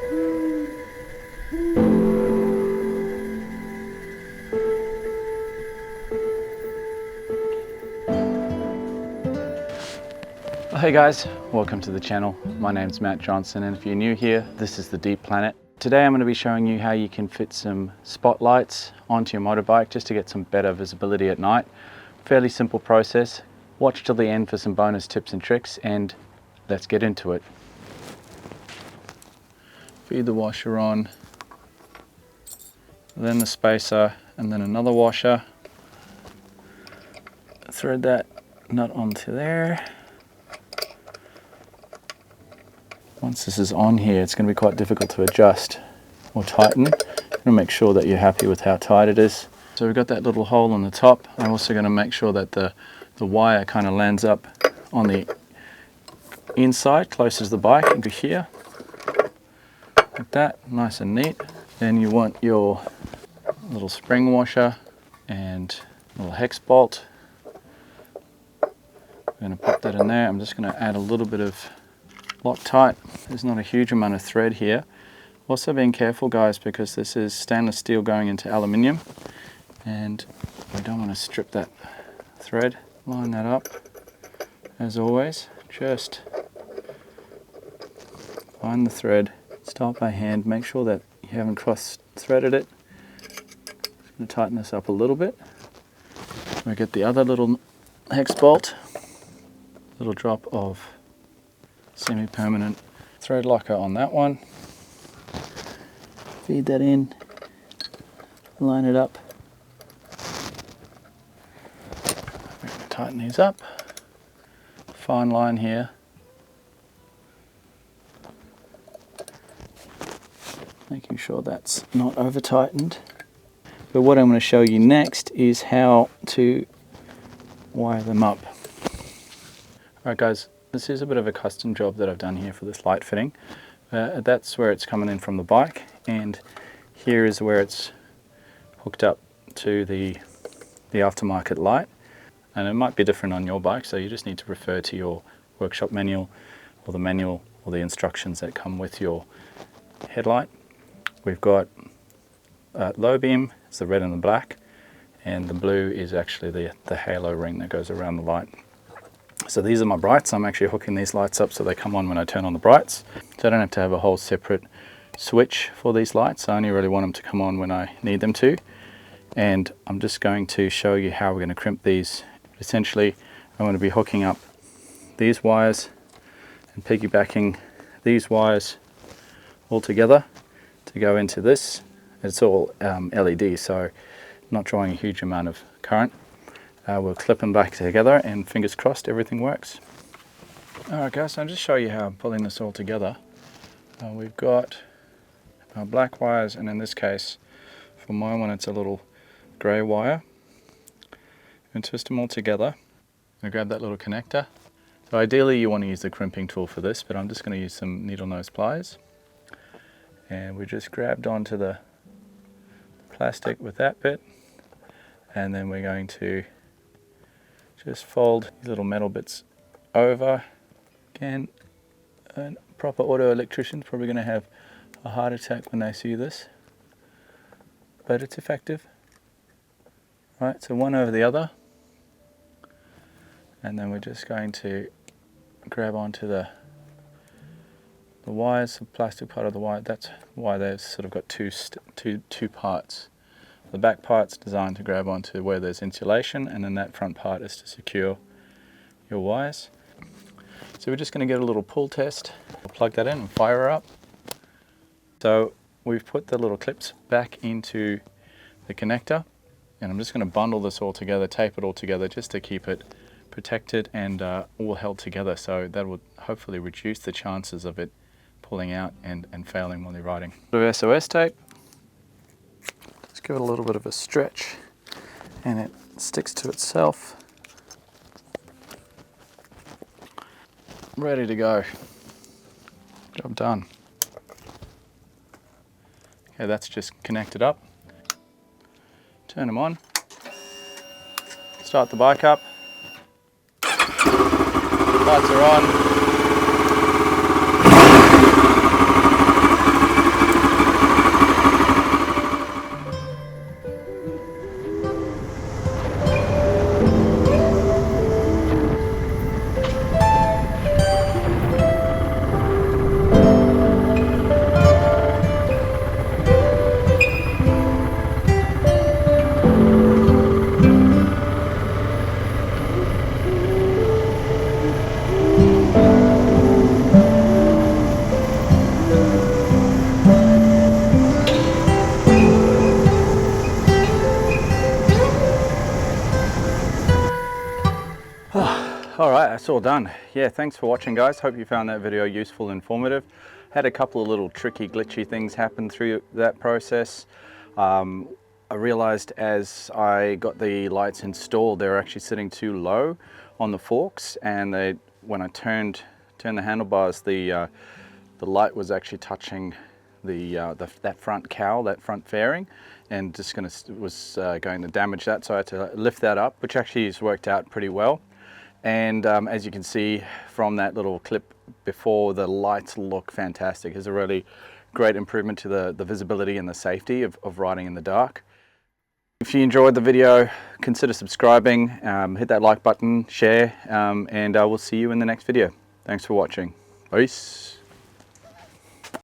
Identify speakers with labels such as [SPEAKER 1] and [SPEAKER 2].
[SPEAKER 1] Hey guys, welcome to the channel. My name's Matt Johnson, and if you're new here, this is the Deep Planet. Today I'm going to be showing you how you can fit some spotlights onto your motorbike just to get some better visibility at night. Fairly simple process. Watch till the end for some bonus tips and tricks, and let's get into it. Feed the washer on, then the spacer, and then another washer. Thread that nut onto there. Once this is on here, it's going to be quite difficult to adjust or tighten. You're going to make sure that you're happy with how tight it is. So we've got that little hole on the top. I'm also going to make sure that the wire kind of lands up on the inside, close as the bike, into here. Like that, nice and neat. Then you want your little spring washer and little hex bolt. I'm going to pop that in there. I'm just going to add a little bit of Loctite. There's not a huge amount of thread here. Also being careful, guys, because this is stainless steel going into aluminium, and we don't want to strip that thread. Line that up as always. Just find the thread, start by hand, make sure that you haven't cross threaded it. Just going to tighten this up a little bit. We get the other little hex bolt, little drop of semi-permanent thread locker on that one. Feed that in, line it up. We're going to tighten these up. Fine line here. Making sure that's not over tightened. But what I'm going to show you next is how to wire them up. Alright guys, this is a bit of a custom job that I've done here for this light fitting. That's where it's coming in from the bike, and here is where it's hooked up to the aftermarket light. And it might be different on your bike, so you just need to refer to your workshop manual or the instructions that come with your headlight. We've got low beam, it's the red and the black, and the blue is actually the halo ring that goes around the light. So these are my brights. I'm actually hooking these lights up so they come on when I turn on the brights. So I don't have to have a whole separate switch for these lights. I only really want them to come on when I need them to. And I'm just going to show you how we're going to crimp these. Essentially, I'm going to be hooking up these wires and piggybacking these wires all together to go into this. It's all LED, so not drawing a huge amount of current. We'll clip them back together, and fingers crossed everything works. Alright guys, so I'll just show you how I'm pulling this all together. We've got our black wires, and in this case, for my one, it's a little grey wire. And twist them all together. I grab that little connector. So ideally you want to use the crimping tool for this, but I'm just going to use some needle nose pliers. And we just grabbed onto the plastic with that bit, and then we're going to just fold these little metal bits over. Again, a proper auto electrician's probably going to have a heart attack when they see this, but it's effective. Right, so one over the other, and then we're just going to grab onto the wires, the plastic part of the wire. That's why they've sort of got two parts. The back part's designed to grab onto where there's insulation, and then that front part is to secure your wires. So we're just going to get a little pull test. We'll plug that in and fire her up. So we've put the little clips back into the connector, and I'm just going to bundle this all together, tape it all together just to keep it protected and all held together. So that will hopefully reduce the chances of it pulling out and failing while you're riding. A bit of S.O.S tape. Just give it a little bit of a stretch and it sticks to itself. Ready to go. Job done. Okay, that's just connected up. Turn them on. Start the bike up. Lights are on. All right, that's all done. Yeah, thanks for watching, guys. Hope you found that video useful and informative. Had a couple of little tricky, glitchy things happen through that process. I realized as I got the lights installed, they were actually sitting too low on the forks, and when I turned the handlebars, the light was actually touching that front cowl, that front fairing, and was going to damage that. So I had to lift that up, which actually has worked out pretty well. And as you can see from that little clip before, the lights look fantastic. It's a really great improvement to the visibility and the safety of riding in the dark. If you enjoyed the video, consider subscribing, hit that like button, share, and I will see you in the next video. Thanks for watching. Peace.